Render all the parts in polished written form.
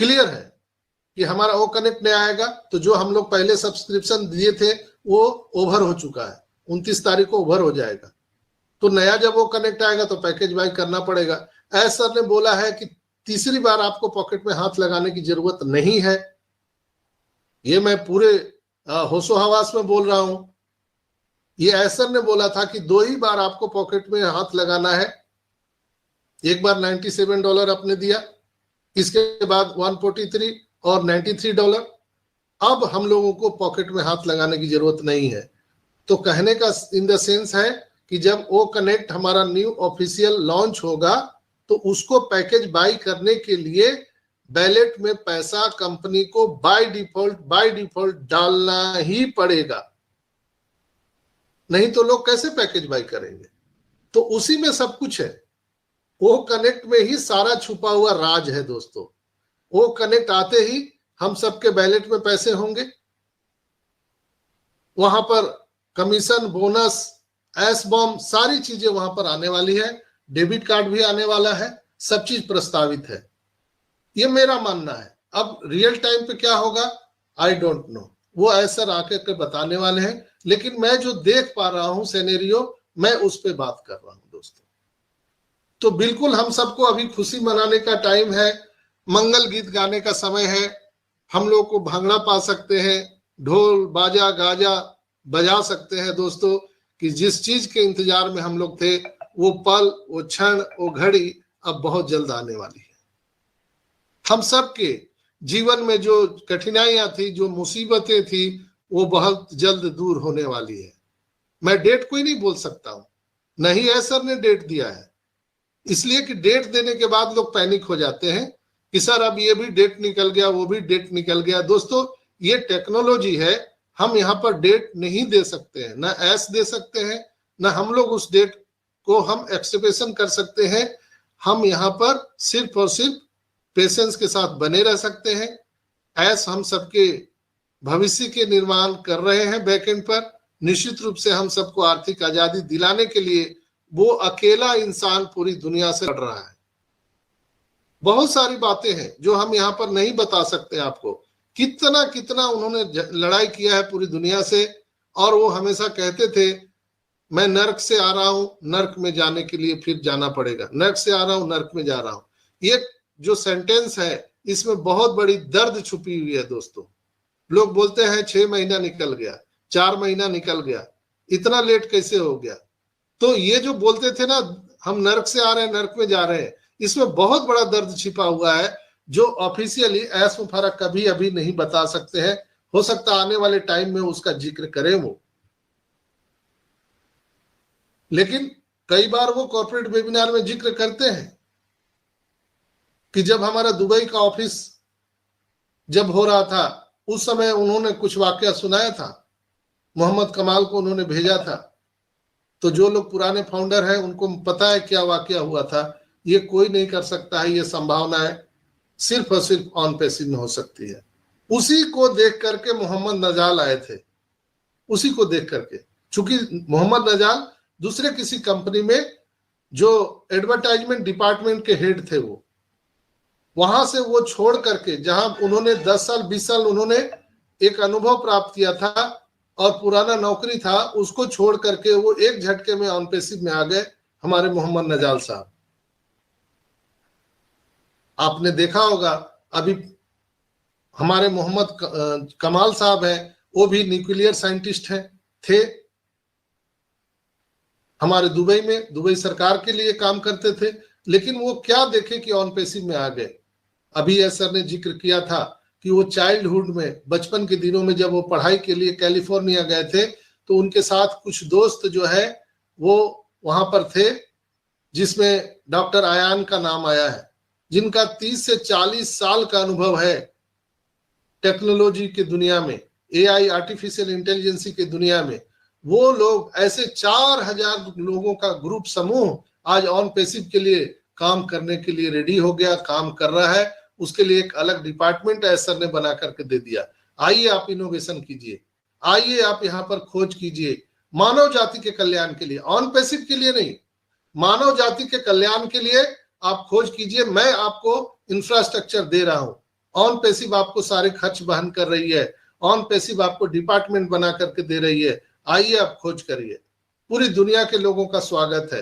Clear है कि हमारा वो कनेक्ट नहीं आएगा तो जो हम लोग पहले सब्सक्रिप्शन दिए थे वो ओवर हो चुका है, 29 तारीख को ओवर हो जाएगा। तो नया जब वो कनेक्ट आएगा तो पैकेज बाय करना पड़ेगा। एस सर ने बोला है कि तीसरी बार आपको पॉकेट में हाथ लगाने की जरूरत नहीं है। ये मैं पूरे होशो हवास में बोल रहा हूं। ये एस सर ने बोला था कि 2 ही बार आपको पॉकेट में हाथ लगाना है। एक बार $97 आपने दिया, इसके बाद 143 और $93। अब हम लोगों को पॉकेट में हाथ लगाने की जरूरत नहीं है। तो कहने का इन द सेंस है कि जब वो कनेक्ट हमारा न्यू ऑफिशियल लॉन्च होगा तो उसको पैकेज बाय करने के लिए बैलेट में पैसा कंपनी को बाय डिफॉल्ट डालना ही पड़ेगा, नहीं तो लोग कैसे पैकेज बाय करेंगे। तो उसी में सब कुछ है, वो कनेक्ट में ही सारा छुपा हुआ राज है दोस्तों। वो कनेक्ट आते ही हम सबके बैलेट में पैसे होंगे, वहां पर कमीशन, बोनस, एस बॉम्ब सारी चीजें वहां पर आने वाली है, डेबिट कार्ड भी आने वाला है, सब चीज प्रस्तावित है। ये मेरा मानना है। अब रियल टाइम पे क्या होगा आई डोंट नो, वो ऐसा आके के बताने वाले हैं, लेकिन मैं जो देख पा रहा हूं सिनेरियो, मैं उस पर बात कर रहा हूं दोस्तों। तो बिल्कुल हम सबको अभी खुशी मनाने का टाइम है, मंगल गीत गाने का समय है। हम लोग को भांगड़ा पा सकते हैं, ढोल बाजा गाजा बजा सकते हैं दोस्तों, कि जिस चीज के इंतजार में हम लोग थे वो पल, वो क्षण, वो घड़ी अब बहुत जल्द आने वाली है। हम सब के जीवन में जो कठिनाइयां थी, जो मुसीबतें थी, वो बहुत जल्द दूर होने वाली है। मैं डेट कोई नहीं बोल सकता हूं, नहीं है सर ने डेट दिया है, इसलिए कि डेट देने के बाद लोग पैनिक हो जाते हैं कि सर अब ये भी डेट निकल गया, वो भी डेट निकल गया। दोस्तों ये टेक्नोलॉजी है, हम यहाँ पर डेट नहीं दे सकते हैं, ना एस दे सकते हैं, ना हम लोग उस डेट को हम एक्सपेक्टेशन कर सकते हैं। हम यहाँ पर सिर्फ और सिर्फ पेशेंस के साथ बने रह सकते हैं। एस हम सबके भविष्य के निर्माण कर रहे हैं बैकएंड पर। निश्चित रूप से हम सबको आर्थिक आजादी दिलाने के लिए वो अकेला इंसान पूरी दुनिया से लड़ रहा है। बहुत सारी बातें हैं जो हम यहाँ पर नहीं बता सकते आपको, कितना कितना उन्होंने लड़ाई किया है पूरी दुनिया से। और वो हमेशा कहते थे मैं नर्क से आ रहा हूं, नर्क में जाने के लिए फिर जाना पड़ेगा, नर्क से आ रहा हूं, नर्क में जा रहा हूं। ये जो सेंटेंस है इसमें बहुत बड़ी दर्द छुपी हुई है दोस्तों। लोग बोलते हैं 6 महीना निकल गया, 4 महीना निकल गया, इतना लेट कैसे हो गया। तो ये जो बोलते थे ना हम नर्क से आ रहे हैं, नर्क में जा रहे हैं, इसमें बहुत बड़ा दर्द छिपा हुआ है जो ऑफिशियली एस मुफर्रख कभी अभी नहीं बता सकते हैं। हो सकता आने वाले टाइम में उसका जिक्र करें वो, लेकिन कई बार वो कॉर्पोरेट वेबिनार में जिक्र करते हैं कि जब हमारा दुबई का ऑफिस जब हो रहा था उस समय उन्होंने कुछ वाकया सुनाया था, मोहम्मद कमाल को उन्होंने भेजा था। तो जो लोग पुराने फाउंडर हैं उनको पता है क्या वाकया हुआ था। ये कोई नहीं कर सकता है, ये संभावना है सिर्फ और सिर्फ ऑन पैसिव में हो सकती है। उसी को देख करके मोहम्मद नजाल आए थे, उसी को देख करके। चूंकि मोहम्मद नजाल दूसरे किसी कंपनी में जो एडवर्टाइजमेंट डिपार्टमेंट के हेड थे, वो वहां से वो छोड़ करके जहां उन्होंने 10 साल 20 साल उन्होंने एक अनुभव प्राप्त किया था और पुराना नौकरी था, उसको छोड़ करके वो एक झटके में ऑन पैसिव में आ गए हमारे मोहम्मद नजाल साहब। आपने देखा होगा अभी हमारे मोहम्मद कमाल साहब हैं, वो भी न्यूक्लियर साइंटिस्ट हैं, थे हमारे दुबई में, दुबई सरकार के लिए काम करते थे। लेकिन वो क्या देखे कि ऑन पैसिव में आ गए। अभी एस सर ने जिक्र किया था कि वो चाइल्डहुड में, बचपन के दिनों में जब वो पढ़ाई के लिए कैलिफोर्निया गए थे तो उनके साथ कुछ दोस्त जो है वो वहां पर थे, जिसमें डॉक्टर आयान का नाम आया है, जिनका 30 से 40 साल का अनुभव है टेक्नोलॉजी की दुनिया में, एआई आर्टिफिशियल इंटेलिजेंस की दुनिया में। वो लोग ऐसे 4000 लोगों का ग्रुप समूह आज ऑन पैसिव के लिए काम करने के लिए रेडी हो गया, काम कर रहा है। उसके लिए एक अलग डिपार्टमेंट एस सर ने बना करके दे दिया। आइए आप इनोवेशन कीजिए, आइए आप यहाँ पर खोज कीजिए, मानव जाति के कल्याण के लिए, ऑन पैसिव के लिए नहीं, मानव जाति के कल्याण के लिए आप खोज कीजिए। मैं आपको इंफ्रास्ट्रक्चर दे रहा हूं, ऑन पैसिव आपको सारे खर्च वहन कर रही है, ऑन पैसिव आपको डिपार्टमेंट बना करके दे रही है। आइए आप खोज करिए। पूरी दुनिया के लोगों का स्वागत है।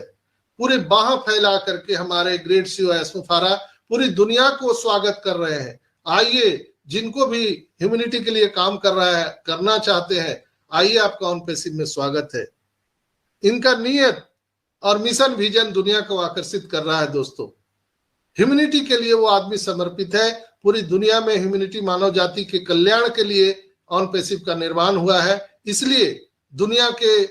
पूरे बाह फैला करके हमारे ग्रेट सीईओ एस्मो फारा पूरी दुनिया को स्वागत कर रहे हैं। आइए, जिनको भी ह्यूमैनिटी के लिए काम कर रहा है, करना चाहते हैं, आइए, आपका ऑन पैसिव में स्वागत है। इनका नियत और मिशन विजन दुनिया को आकर्षित कर रहा है। दोस्तों, ह्यूमैनिटी के लिए वो आदमी समर्पित है। पूरी दुनिया में ह्यूमैनिटी मानव जाति के कल्याण के लिए ऑन पैसिव का निर्माण हुआ है। इसलिए दुनिया के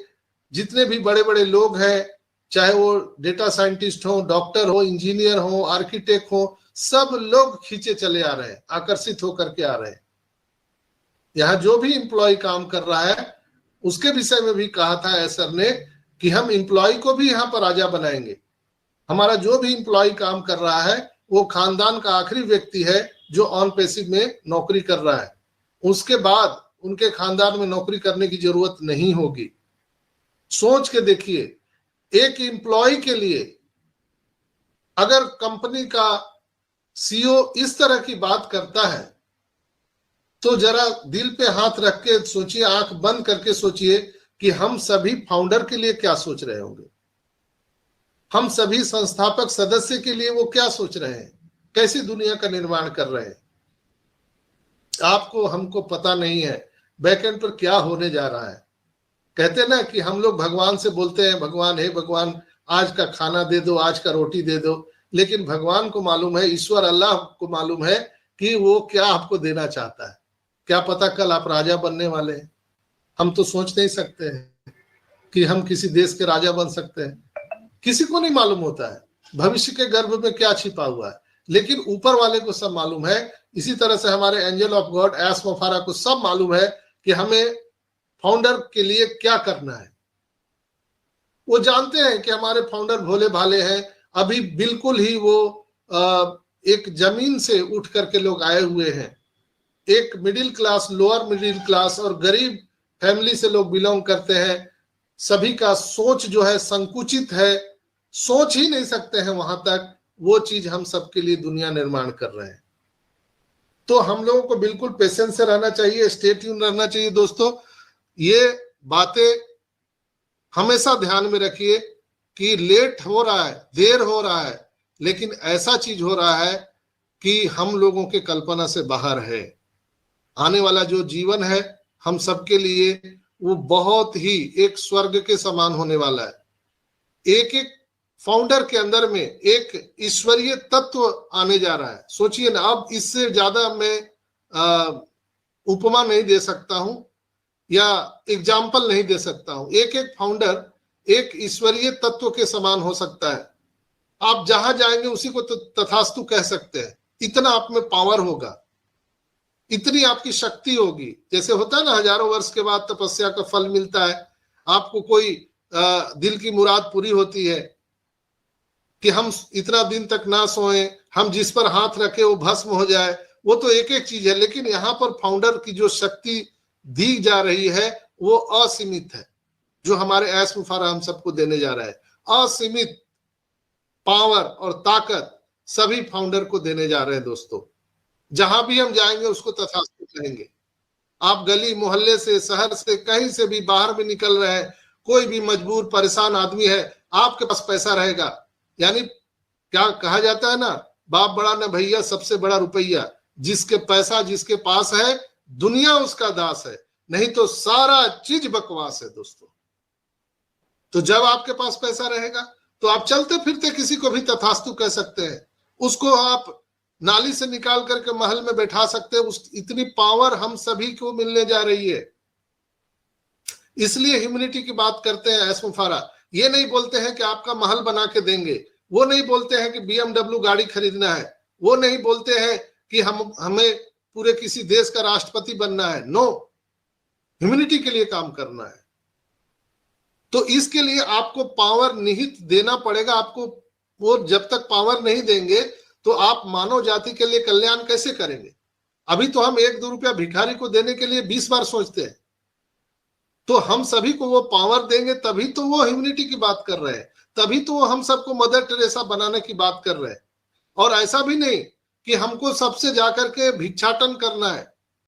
जितने भी बड़े बड़े लोग हैं, चाहे वो डेटा साइंटिस्ट हो, डॉक्टर हो, इंजीनियर हो, आर्किटेक्ट हो, सब लोग खींचे चले आ रहे हैं, आकर्षित होकर के आ रहे हैं। यहाँ जो भी एम्प्लॉय काम कर रहा है उसके विषय में भी कहा था एसर ने कि हम एम्प्लॉय को भी यहाँ पर राजा बनाएंगे। हमारा जो भी एम्प्लॉय काम कर रहा है वो खानदान का आखिरी व्यक्ति है जो ऑन पैसिव में नौकरी कर रहा है। उसके बाद उनके खानदान में नौकरी करने की जरूरत नहीं होगी। सोच के देखिए, एक एम्प्लॉय के लिए अगर कंपनी का सीईओ इस तरह की बात करता है तो जरा दिल पे हाथ रख के सोचिए, आंख बंद करके सोचिए कि हम सभी फाउंडर के लिए क्या सोच रहे होंगे, हम सभी संस्थापक सदस्य के लिए वो क्या सोच रहे हैं, कैसी दुनिया का निर्माण कर रहे हैं। आपको हमको पता नहीं है बैकएंड पर क्या होने जा रहा है। कहते ना कि हम लोग भगवान से बोलते हैं, भगवान, हे भगवान, आज का खाना दे दो, आज का रोटी दे दो, लेकिन भगवान को मालूम है, ईश्वर अल्लाह को मालूम है कि वो क्या आपको देना चाहता है। क्या पता कल आप राजा बनने वाले हैं। हम तो सोच नहीं सकते हैं कि हम किसी देश के राजा बन सकते हैं। किसी को नहीं मालूम होता है भविष्य के गर्भ में क्या छिपा हुआ है, लेकिन ऊपर वाले को सब मालूम है। इसी तरह से हमारे एंजल ऑफ गॉड एस्मो फारा को सब मालूम है कि हमें फाउंडर के लिए क्या करना है। वो जानते हैं कि हमारे फाउंडर भोले भाले हैं। अभी बिल्कुल ही वो एक जमीन से उठ करके लोग आए हुए हैं। एक middle class, lower middle class और गरीब फैमिली से लोग बिलोंग करते हैं। सभी का सोच जो है संकुचित है, सोच ही नहीं सकते हैं वहां तक। वो चीज हम सबके लिए दुनिया निर्माण कर रहे हैं। तो हम लोगों को बिल्कुल पेशेंस से रहना चाहिए, स्टे ट्यून रहना चाहिए। दोस्तों, ये बातें हमेशा ध्यान में रखिए कि लेट हो रहा है, देर हो रहा है, लेकिन ऐसा चीज हो रहा है कि हम लोगों के कल्पना से बाहर है। आने वाला जो जीवन है हम सबके लिए वो बहुत ही एक स्वर्ग के समान होने वाला है। एक एक फाउंडर के अंदर में एक ईश्वरीय तत्व आने जा रहा है। सोचिए ना, अब इससे ज्यादा मैं उपमा नहीं दे सकता हूं या एग्जाम्पल नहीं दे सकता हूं। एक एक फाउंडर एक ईश्वरीय तत्व के समान हो सकता है। आप जहां जाएंगे उसी को तथास्तु कह सकते हैं। इतना आप में पावर होगा, इतनी आपकी शक्ति होगी। जैसे होता है ना, हजारों वर्ष के बाद तपस्या का फल मिलता है। आपको कोई दिल की मुराद पूरी होती है कि हम इतना दिन तक ना सोए, हम जिस पर हाथ रखे वो भस्म हो जाए। वो तो एक एक चीज है, लेकिन यहाँ पर फाउंडर की जो शक्ति दी जा रही है वो असीमित है, जो हमारे एस्मो फारा हम सबको देने जा रहा है। असीमित पावर और ताकत सभी फाउंडर को देने जा रहे हैं। दोस्तों, जहां भी हम जाएंगे उसको तथास्तु कहेंगे। आप गली मोहल्ले से, शहर से, कहीं से भी बाहर में निकल रहे हैं, कोई भी मजबूर परेशान आदमी है, आपके पास पैसा रहेगा। यानी क्या कहा जाता है ना, बाप बड़ा न भैया, सबसे बड़ा रुपया। जिसके पैसा जिसके पास है, दुनिया उसका दास है, नहीं तो सारा चीज बकवास है। दोस्तों, तो जब आपके पास पैसा रहेगा तो आप चलते फिरते किसी को भी तथास्तु कह सकते हैं। उसको आप नाली से निकाल करके महल में बैठा सकते हैं। इतनी पावर हम सभी को मिलने जा रही है। इसलिए ह्यूमैनिटी की बात करते हैं एस्मो फारा। ये नहीं बोलते हैं कि आपका महल बना के देंगे, वो नहीं बोलते हैं कि BMW गाड़ी खरीदना है, वो नहीं बोलते हैं कि हमें पूरे किसी देश का राष्ट्रपति बनना है। नो, ह्यूमैनिटी के लिए काम करना है। तो इसके लिए आपको पावर निहित देना पड़ेगा। आपको वो जब तक पावर नहीं देंगे तो आप मानव जाति के लिए कल्याण कैसे करेंगे। अभी तो हम 1-2 रुपया भिखारी को देने के लिए 20 बार सोचते हैं। तो हम सभी को वो पावर देंगे तभी तो वो ह्यूमैनिटी की बात कर रहे हैं, तभी तो वो हम सबको मदर टेरेसा बनाने की बात कर रहे हैं। और ऐसा भी नहीं कि हमको सबसे जाकर के भिक्षाटन करना है,